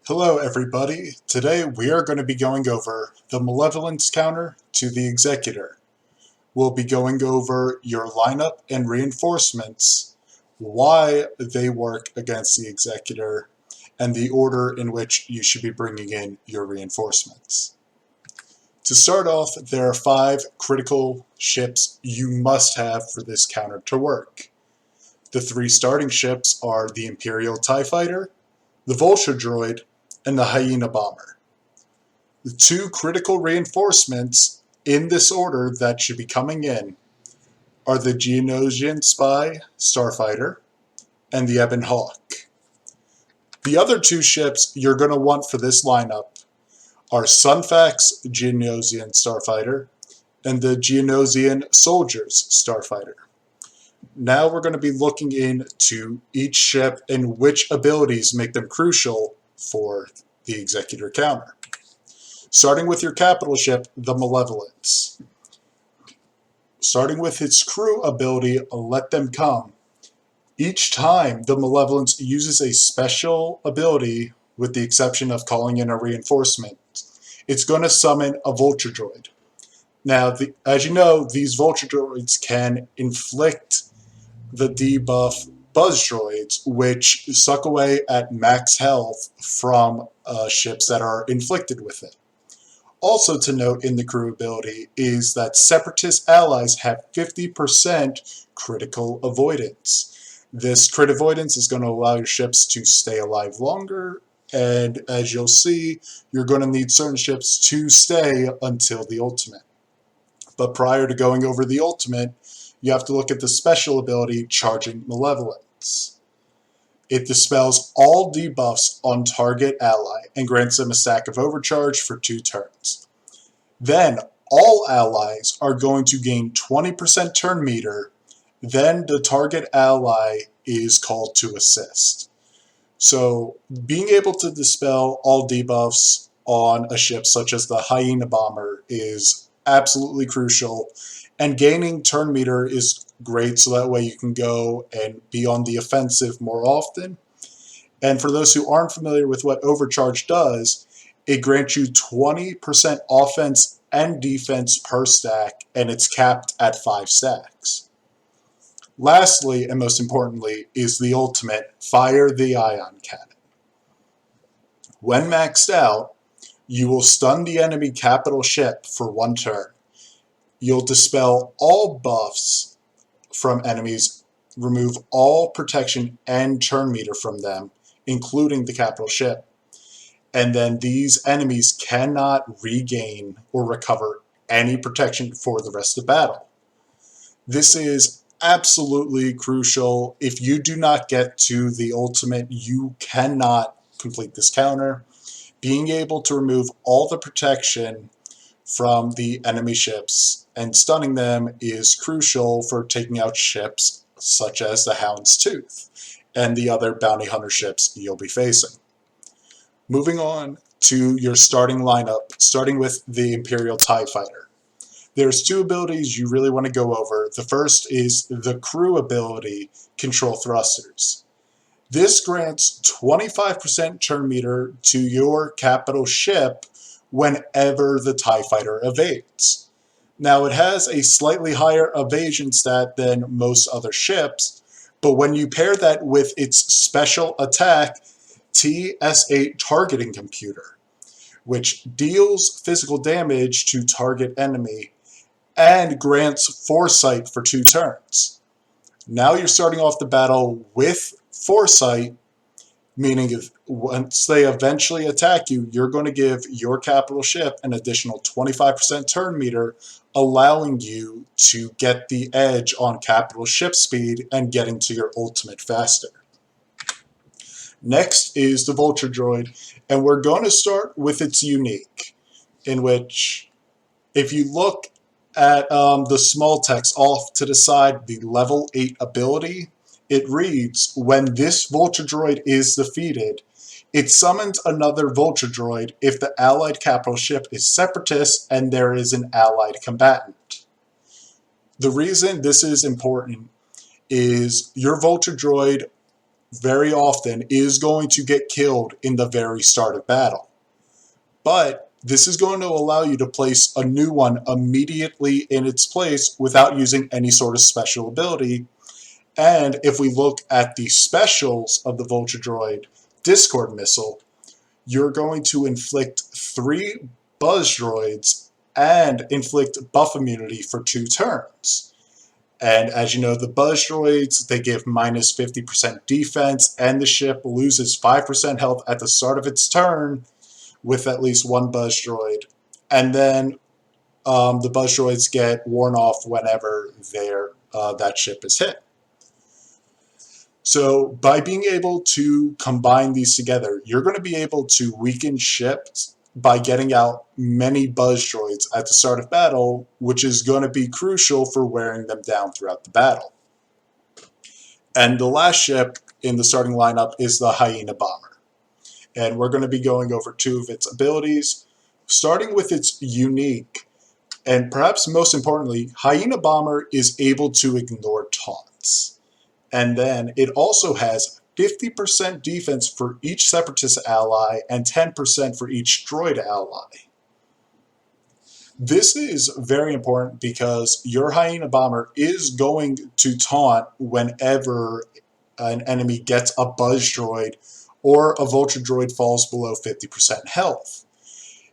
Hello everybody, today we are going to be going over the Malevolence counter to the Executor. We'll be going over your lineup and reinforcements, why they work against the Executor, and the order in which you should be bringing in your reinforcements. To start off, there are 5 critical ships you must have for this counter to work. The 3 starting ships are the Imperial TIE Fighter, the Vulture Droid, and the Hyena Bomber. The 2 critical reinforcements in this order that should be coming in are the Geonosian Spy Starfighter and the Ebon Hawk. The other 2 ships you're going to want for this lineup are Sunfax Geonosian Starfighter and the Geonosian Soldiers Starfighter. Now we're going to be looking into each ship and which abilities make them crucial for the Executor counter. Starting with your capital ship, the Malevolence. Starting with its crew ability, Let Them Come. Each time the Malevolence uses a special ability, with the exception of calling in a reinforcement, it's going to summon a Vulture Droid. Now, as you know, these Vulture Droids can inflict the debuff Buzz Droids, which suck away at max health from ships that are inflicted with it. Also to note in the crew ability is that Separatist allies have 50% critical avoidance. This crit avoidance is going to allow your ships to stay alive longer, and as you'll see, you're going to need certain ships to stay until the ultimate. But prior to going over the ultimate, you have to look at the special ability, Charging Malevolence. It dispels all debuffs on target ally and grants them a stack of overcharge for 2 turns. Then, all allies are going to gain 20% turn meter, then the target ally is called to assist. So, being able to dispel all debuffs on a ship such as the Hyena Bomber is absolutely crucial. And gaining turn meter is great, so that way you can go and be on the offensive more often. And for those who aren't familiar with what Overcharge does, it grants you 20% offense and defense per stack, and it's capped at 5 stacks. Lastly, and most importantly, is the ultimate, Fire the Ion Cannon. When maxed out, you will stun the enemy capital ship for 1 turn. You'll dispel all buffs from enemies, remove all protection and turn meter from them, including the capital ship. And then these enemies cannot regain or recover any protection for the rest of the battle. This is absolutely crucial. If you do not get to the ultimate, you cannot complete this counter. Being able to remove all the protection from the enemy ships and stunning them is crucial for taking out ships such as the Hound's Tooth and the other bounty hunter ships you'll be facing. Moving on to your starting lineup, starting with the Imperial TIE Fighter. There's 2 abilities you really want to go over. The first is the crew ability, Control Thrusters. This grants 25% turn meter to your capital ship whenever the TIE Fighter evades. Now, it has a slightly higher evasion stat than most other ships, but when you pair that with its special attack, TS8 Targeting Computer, which deals physical damage to target enemy and grants Foresight for 2 turns. Now you're starting off the battle with Foresight, meaning if once they eventually attack you, you're going to give your capital ship an additional 25% turn meter, allowing you to get the edge on capital ship speed and getting to your ultimate faster. Next is the Vulture Droid, and we're going to start with its unique, in which if you look at the small text off to the side, the level 8 ability, it reads, when this Vulture Droid is defeated, it summons another Vulture Droid if the allied capital ship is Separatist and there is an allied combatant. The reason this is important is your Vulture Droid very often is going to get killed in the very start of battle. But this is going to allow you to place a new one immediately in its place without using any sort of special ability. And if we look at the specials of the Vulture Droid Discord Missile, you're going to inflict 3 Buzz Droids and inflict buff immunity for 2 turns. And as you know, the Buzz Droids, they give minus 50% defense, and the ship loses 5% health at the start of its turn with at least 1 Buzz Droid. And then the Buzz Droids get worn off whenever that ship is hit. So by being able to combine these together, you're going to be able to weaken ships by getting out many Buzz Droids at the start of battle, which is going to be crucial for wearing them down throughout the battle. And the last ship in the starting lineup is the Hyena Bomber. And we're going to be going over 2 of its abilities, starting with its unique, and perhaps most importantly, Hyena Bomber is able to ignore taunts. And then it also has 50% defense for each Separatist ally and 10% for each droid ally. This is very important because your Hyena Bomber is going to taunt whenever an enemy gets a Buzz Droid or a Vulture Droid falls below 50% health.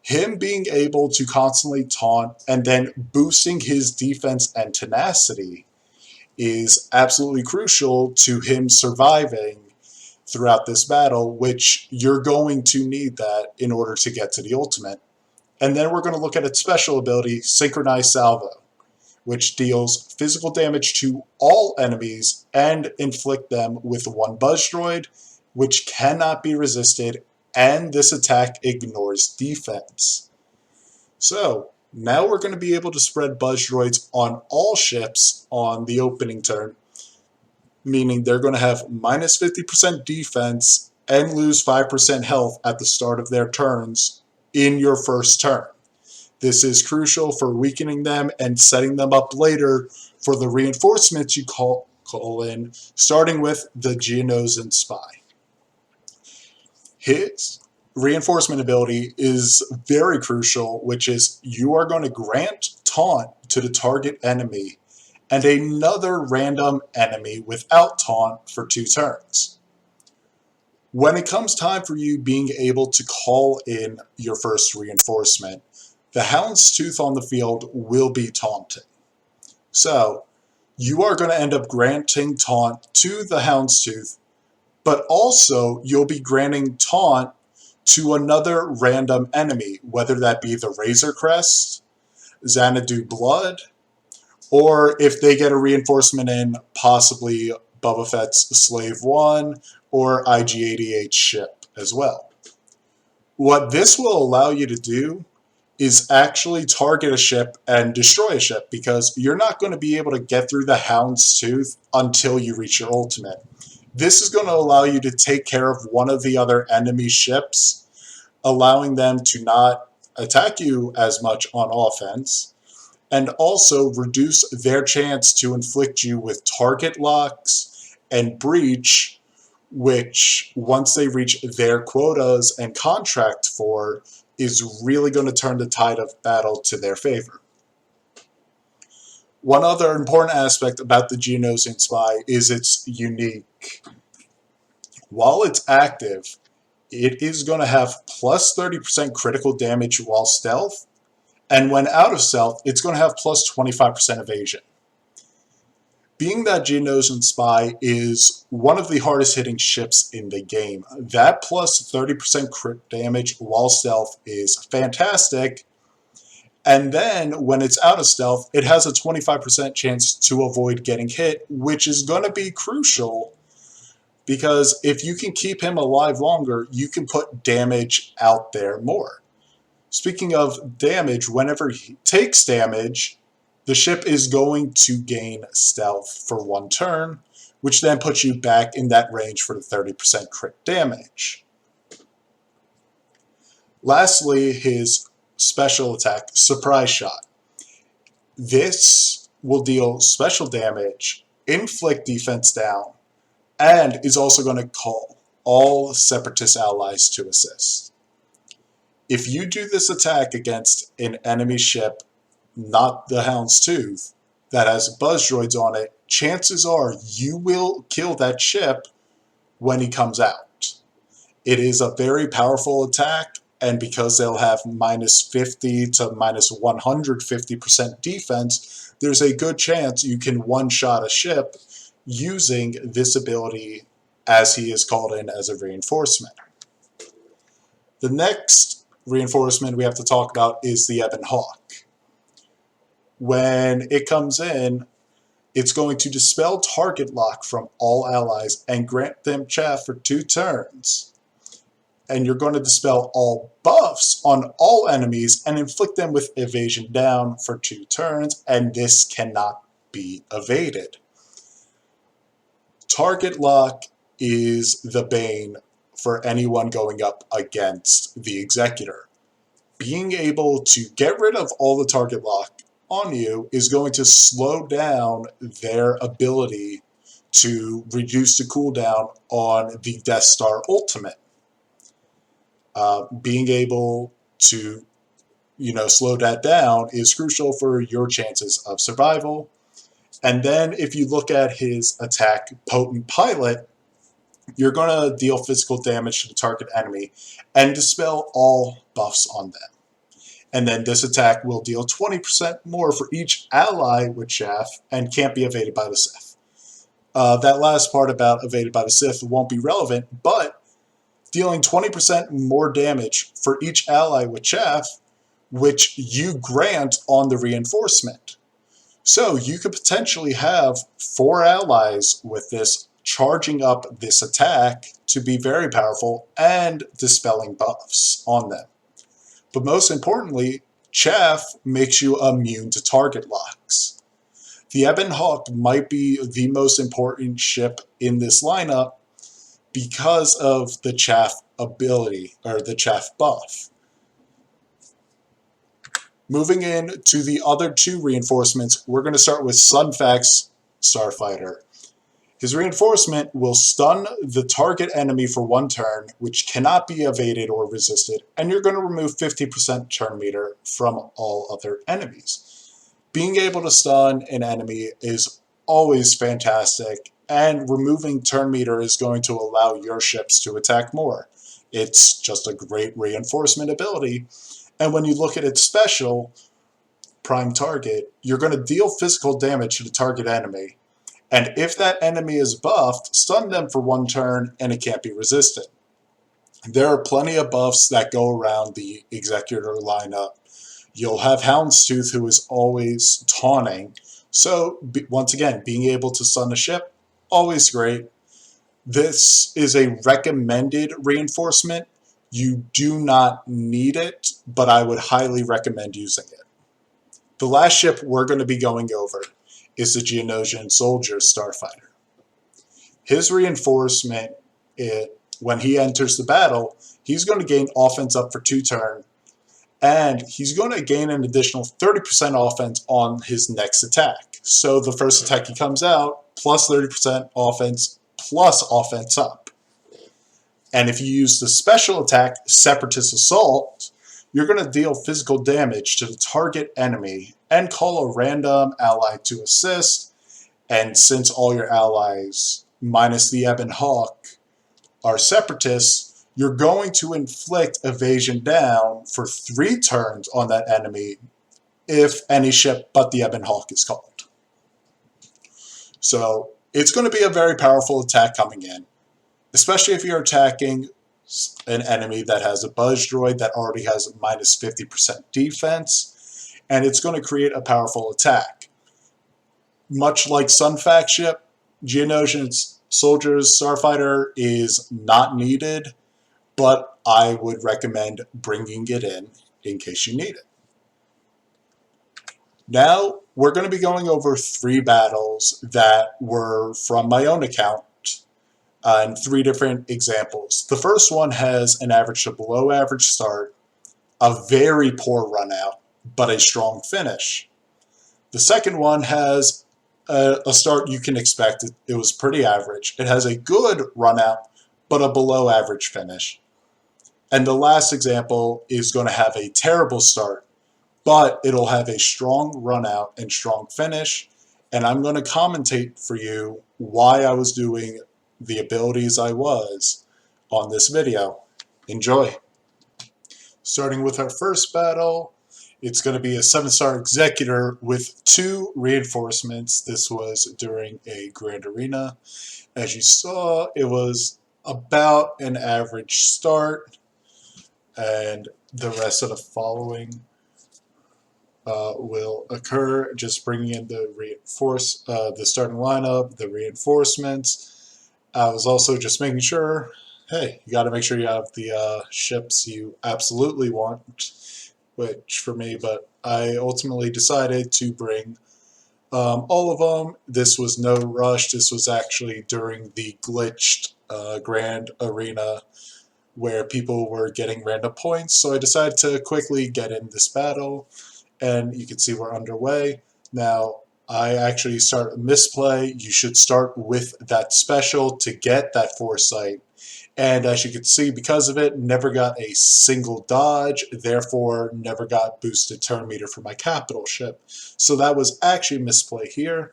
Him being able to constantly taunt and then boosting his defense and tenacity is absolutely crucial to him surviving throughout this battle, which you're going to need that in order to get to the ultimate. And then we're going to look at its special ability, Synchronized Salvo, which deals physical damage to all enemies and inflict them with 1 Buzz Droid, which cannot be resisted, and this attack ignores defense. So now we're going to be able to spread Buzz Droids on all ships on the opening turn, meaning they're going to have minus 50% defense and lose 5% health at the start of their turns in your first turn. This is crucial for weakening them and setting them up later for the reinforcements you call in, starting with the Geonosian Spy. His reinforcement ability is very crucial, which is you are going to grant taunt to the target enemy and another random enemy without taunt for 2 turns. When it comes time for you being able to call in your first reinforcement, the Houndstooth on the field will be taunting. So you are going to end up granting taunt to the Houndstooth, but also you'll be granting taunt to another random enemy, whether that be the Razor Crest, Xanadu Blood, or if they get a reinforcement in, possibly Boba Fett's Slave 1 or IG-88 ship as well. What this will allow you to do is actually target a ship and destroy a ship, because you're not going to be able to get through the Houndstooth until you reach your ultimate. This is going to allow you to take care of one of the other enemy ships, allowing them to not attack you as much on offense, and also reduce their chance to inflict you with target locks and breach, which once they reach their quotas and contract for, is really going to turn the tide of battle to their favor. One other important aspect about the Geonosian Spy is its unique. While it's active, it is going to have plus 30% critical damage while stealth, and when out of stealth, it's going to have plus 25% evasion. Being that Geonosian Spy is one of the hardest hitting ships in the game, that plus 30% crit damage while stealth is fantastic. And then when it's out of stealth, it has a 25% chance to avoid getting hit, which is going to be crucial, because if you can keep him alive longer, you can put damage out there more. Speaking of damage, whenever he takes damage, the ship is going to gain stealth for 1 turn, which then puts you back in that range for the 30% crit damage. Lastly, his special attack, Surprise Shot. This will deal special damage, inflict defense down, and is also going to call all Separatist allies to assist. If you do this attack against an enemy ship, not the Houndstooth, that has buzz droids on it, chances are you will kill that ship when he comes out. It is a very powerful attack, and because they'll have minus 50 to minus 150% defense, there's a good chance you can one-shot a ship using this ability as he is called in as a reinforcement. The next reinforcement we have to talk about is the Ebon Hawk. When it comes in, it's going to dispel target lock from all allies and grant them chaff for 2 turns. And you're going to dispel all buffs on all enemies and inflict them with evasion down for 2 turns, and this cannot be evaded. Target lock is the bane for anyone going up against the Executor. Being able to get rid of all the target lock on you is going to slow down their ability to reduce the cooldown on the Death Star Ultimate. Being able to, slow that down is crucial for your chances of survival. And then if you look at his attack, Potent Pilot, you're going to deal physical damage to the target enemy and dispel all buffs on them. And then this attack will deal 20% more for each ally with chaff and can't be evaded by the Sith. That last part about evaded by the Sith won't be relevant, but dealing 20% more damage for each ally with chaff, which you grant on the reinforcement. So you could potentially have 4 allies with this charging up this attack to be very powerful and dispelling buffs on them. But most importantly, chaff makes you immune to target locks. The Ebon Hawk might be the most important ship in this lineup because of the chaff ability, or the chaff buff. Moving in to the other 2 reinforcements, we're going to start with Sun Fac's Starfighter. His reinforcement will stun the target enemy for 1 turn, which cannot be evaded or resisted, and you're going to remove 50% turn meter from all other enemies. Being able to stun an enemy is always fantastic, and removing turn meter is going to allow your ships to attack more. It's just a great reinforcement ability, and when you look at its special, Prime Target, you're going to deal physical damage to the target enemy. And if that enemy is buffed, stun them for 1 turn and it can't be resisted. There are plenty of buffs that go around the Executor lineup. You'll have Houndstooth, who is always taunting. So, once again, being able to stun a ship, always great. This is a recommended reinforcement. You do not need it, but I would highly recommend using it. The last ship we're going to be going over is the Geonosian Soldier Starfighter. His reinforcement, when he enters the battle, he's going to gain offense up for 2 turns, and he's going to gain an additional 30% offense on his next attack. So the first attack he comes out, plus 30% offense, plus offense up. And if you use the special attack, Separatist Assault, you're going to deal physical damage to the target enemy and call a random ally to assist. And since all your allies, minus the Ebon Hawk, are Separatists, you're going to inflict evasion down for 3 turns on that enemy if any ship but the Ebon Hawk is called. So it's going to be a very powerful attack coming in, especially if you're attacking an enemy that has a buzz droid that already has a minus 50% defense, and it's going to create a powerful attack. Much like Sun Fac ship, Geonosian Soldier's Starfighter is not needed, but I would recommend bringing it in case you need it. Now, we're going to be going over 3 battles that were from my own account, and 3 different examples. The first one has an average to below average start, a very poor run out, but a strong finish. The second one has a start you can expect. It was pretty average. It has a good run out, but a below average finish. And the last example is going to have a terrible start, but it'll have a strong run out and strong finish. And I'm going to commentate for you why I was doing the abilities I was on this video. Enjoy. Starting with our first battle, it's going to be a 7-star Executor with 2 reinforcements. This was during a Grand Arena. As you saw, it was about an average start, and the rest of the following will occur. Just bringing in the the starting lineup, the reinforcements. I was also just making sure, hey, you got to make sure you have the ships you absolutely want, which for me, but I ultimately decided to bring all of them. This was no rush. This was actually during the glitched Grand Arena where people were getting random points, so I decided to quickly get in this battle, and you can see we're underway. Now, I actually start a misplay. You should start with that special to get that foresight. And as you can see, because of it, never got a single dodge, therefore never got boosted turn meter for my capital ship. So that was actually a misplay here.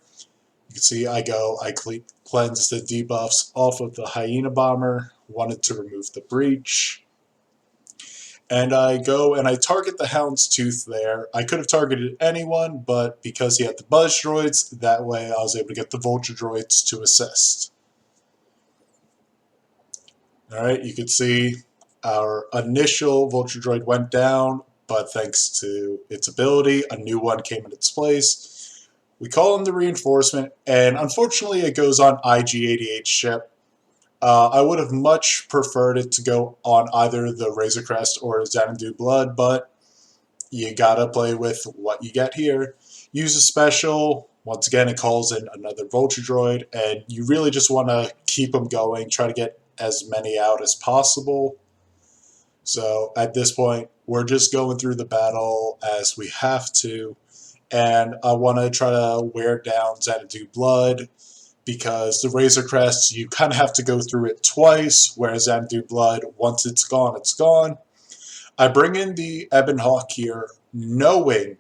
You can see I cleanse the debuffs off of the Hyena Bomber, wanted to remove the breach. And I go and I target the Houndstooth there. I could have targeted anyone, but because he had the Buzz Droids, that way I was able to get the Vulture Droids to assist. Alright, you can see our initial Vulture Droid went down, but thanks to its ability, a new one came in its place. We call in the reinforcement, and unfortunately it goes on IG-88 ship. I would have much preferred it to go on either the Razor Crest or Xanadu Blood, but you gotta play with what you get here. Use a special. Once again, it calls in another Vulture Droid, and you really just want to keep them going, try to get as many out as possible. So at this point, we're just going through the battle as we have to, and I want to try to wear down Xanadu Blood, because the Razor Crest, you kind of have to go through it twice, whereas Xanadu Blood, once it's gone, it's gone. I bring in the Ebon Hawk here, knowing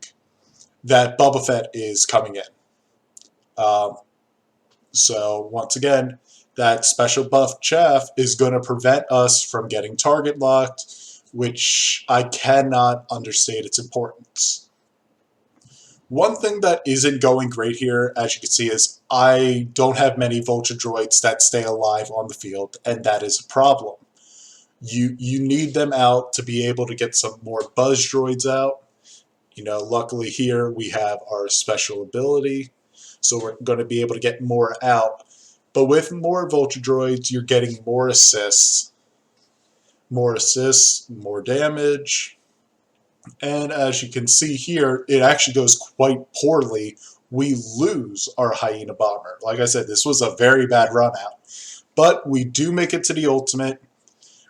that Boba Fett is coming in. So once again, that special buff chaff is going to prevent us from getting target locked, which I cannot understate its importance. One thing that isn't going great here, as you can see, is I don't have many Vulture Droids that stay alive on the field, and that is a problem. You need them out to be able to get some more Buzz Droids out. You know, luckily here we have our special ability, so we're going to be able to get more out. But with more Vulture Droids, you're getting more assists, more damage. And as you can see here, it actually goes quite poorly. We lose our Hyena Bomber. Like I said, this was a very bad run out. But we do make it to the ultimate,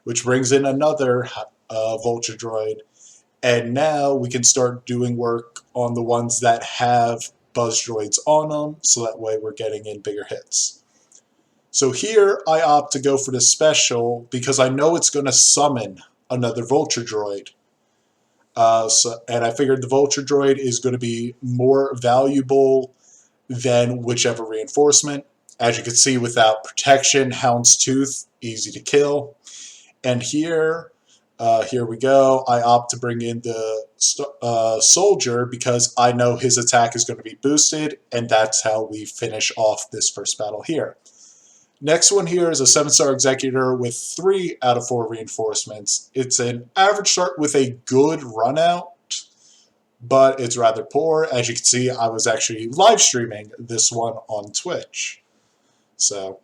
which brings in another Vulture Droid. And now we can start doing work on the ones that have Buzz Droids on them, so that way we're getting in bigger hits. So here I opt to go for the special because I know it's going to summon another Vulture Droid. And I figured the Vulture Droid is going to be more valuable than whichever reinforcement. As you can see, without protection, Houndstooth, easy to kill. And here we go. I opt to bring in the soldier because I know his attack is going to be boosted, and that's how we finish off this first battle here. Next one here is a 7-star Executor with 3 out of 4 reinforcements. It's an average start with a good run out, but it's rather poor. As you can see, I was actually live streaming this one on Twitch. So,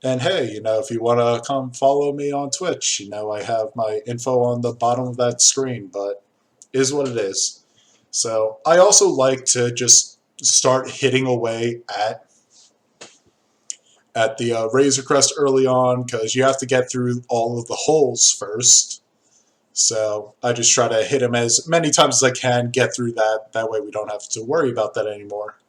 and hey, you know, if you want to come follow me on Twitch, you know, I have my info on the bottom of that screen, but it is what it is. So, I also like to just start hitting away at the Razor Crest early on, because you have to get through all of the holes first. So I just try to hit him as many times as I can, get through that. That way we don't have to worry about that anymore.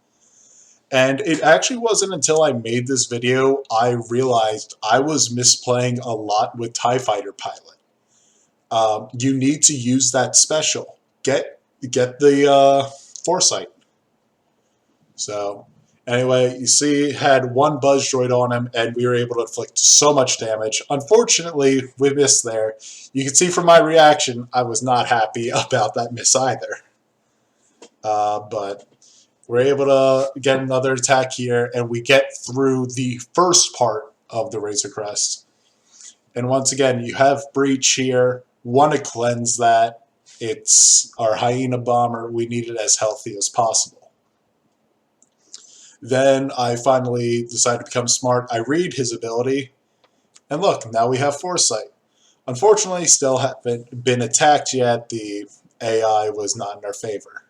And it actually wasn't until I made this video I realized I was misplaying a lot with TIE Fighter Pilot. You need to use that special. Get the foresight. So anyway, you see, had one buzz droid on him, and we were able to inflict so much damage. Unfortunately, we missed there. You can see from my reaction, I was not happy about that miss either. But we're able to get another attack here, and we get through the first part of the Razor Crest. And once again, you have Breach here. Want to cleanse that. It's our Hyena Bomber. We need it as healthy as possible. Then I finally decided to become smart. I read his ability, and look, now we have Foresight. Unfortunately, still haven't been attacked yet. The AI was not in our favor.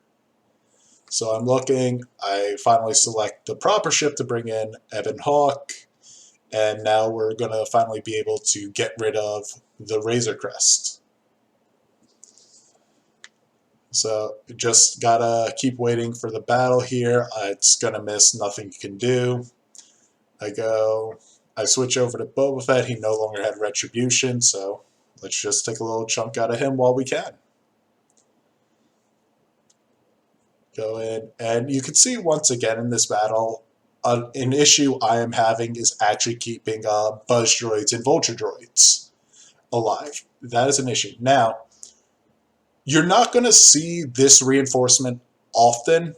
So I'm looking, I finally select the proper ship to bring in Ebon Hawk, and now we're going to finally be able to get rid of the Razor Crest. So just gotta keep waiting for the battle here. It's gonna miss, nothing you can do. I switch over to Boba Fett. He no longer had Retribution, so let's just take a little chunk out of him while we can. Go in, and you can see once again in this battle, an issue I am having is actually keeping Buzz droids and Vulture droids alive. That is an issue. Now, you're not going to see this reinforcement often.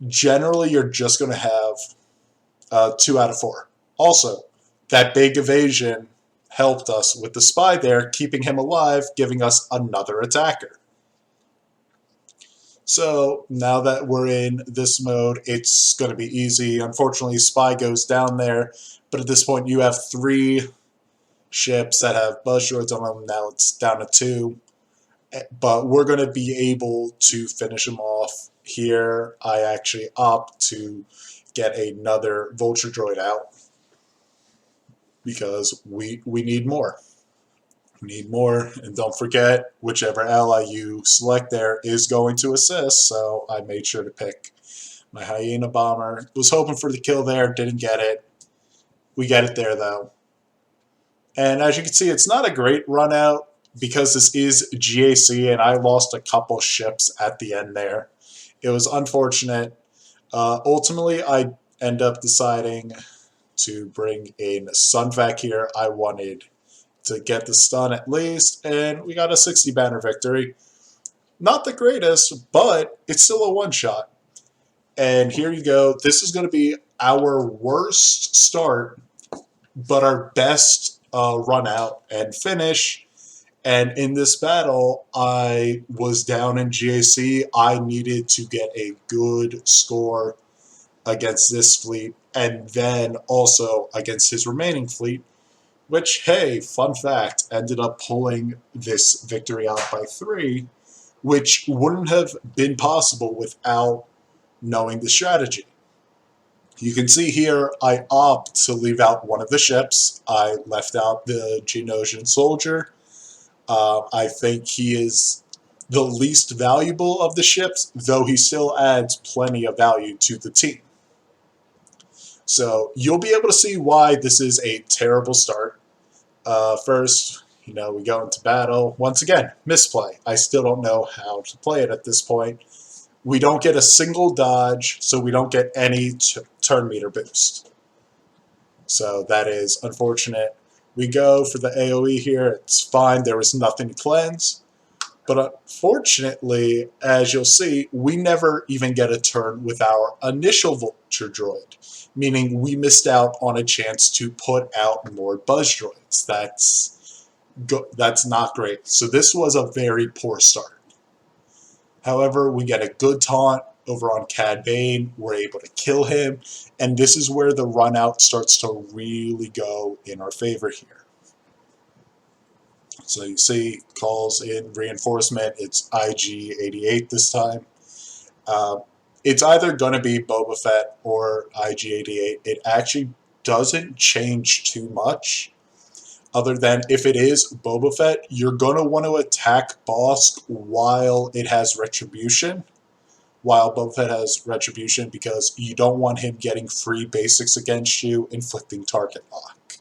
Generally, you're just going to have 2 out of 4. Also, that big evasion helped us with the spy there, keeping him alive, giving us another attacker. So now that we're in this mode, it's going to be easy. Unfortunately, Spy goes down there, but at this point you have 3 ships that have buzz droids on them. Now it's down to 2, but we're going to be able to finish them off here. I actually opt to get another Vulture droid out because we need more. We need more, and don't forget, whichever ally you select there is going to assist, so I made sure to pick my Hyena Bomber. Was hoping for the kill there, didn't get it. We get it there, though. And as you can see, it's not a great run out because this is GAC, and I lost a couple ships at the end there. It was unfortunate. Ultimately, I end up deciding to bring in Sunvac here. I wanted to get the stun at least, and we got a 60 banner victory. Not the greatest, but it's still a one-shot. And here you go. This is going to be our worst start, but our best run out and finish. And in this battle, I was down in GAC. I needed to get a good score against this fleet, and then also against his remaining fleet, which, hey, fun fact, ended up pulling this victory out by 3, which wouldn't have been possible without knowing the strategy. You can see here I opt to leave out one of the ships. I left out the Geonosian soldier. I think he is the least valuable of the ships, though he still adds plenty of value to the team. So you'll be able to see why this is a terrible start. First, we go into battle. Once again, misplay. I still don't know how to play it at this point. We don't get a single dodge, so we don't get any turn meter boost. So that is unfortunate. We go for the AoE here. It's fine. There was nothing to cleanse. But unfortunately, as you'll see, we never even get a turn with our initial Vulture droid, meaning we missed out on a chance to put out more buzz droids. That's not great. So this was a very poor start. However, we get a good taunt over on Cad Bane. We're able to kill him, and this is where the run out starts to really go in our favor here. So you see, calls in reinforcement. It's IG-88 this time. It's either going to be Boba Fett or IG-88. It actually doesn't change too much, other than if it is Boba Fett, you're going to want to attack Bossk while it has Retribution, while Boba Fett has Retribution because you don't want him getting free basics against you, inflicting target lock.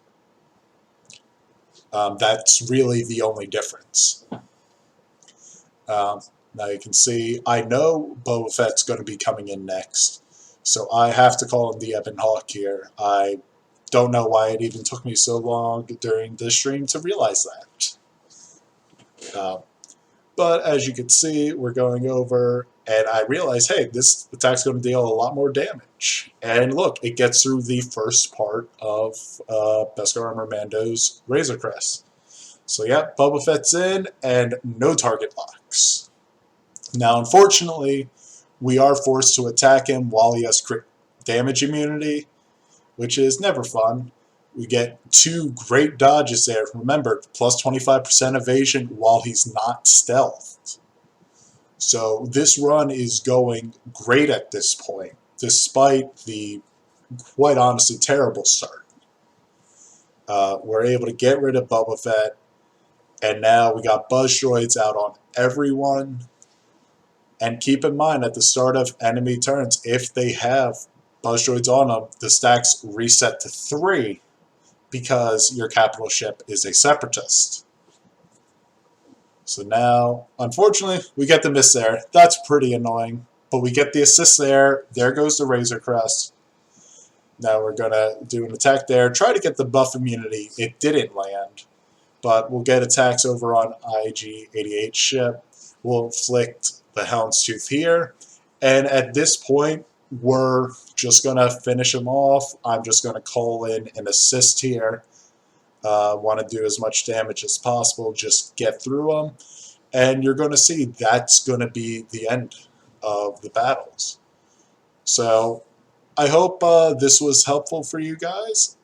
That's really the only difference. Now you can see, I know Boba Fett's going to be coming in next, so I have to call him the Ebon Hawk here. I don't know why it even took me so long during this stream to realize that. But as you can see, we're going over, and I realize, hey, this attack's going to deal a lot more damage. And look, it gets through the first part of Beskar Armor Mando's Razor Crest. So yeah, Boba Fett's in, and no target locks. Now, unfortunately, we are forced to attack him while he has crit damage immunity, which is never fun. We get 2 great dodges there. Remember, plus 25% evasion while he's not stealthed. So this run is going great at this point, despite the, quite honestly, terrible start. We're able to get rid of Boba Fett, and now we got Buzz Droids out on everyone. And keep in mind, at the start of enemy turns, if they have Buzz Droids on them, the stacks reset to 3 because your capital ship is a Separatist. So now, unfortunately, we get the miss there. That's pretty annoying. But we get the assist there. There goes the Razor Crest. Now we're going to do an attack there. Try to get the buff immunity. It didn't land. But we'll get attacks over on IG-88 ship. We'll inflict the Houndstooth here. And at this point, we're just going to finish him off. I'm just going to call in an assist here. Want to do as much damage as possible. Just get through him. And you're going to see that's going to be the end of the battles. So I hope this was helpful for you guys.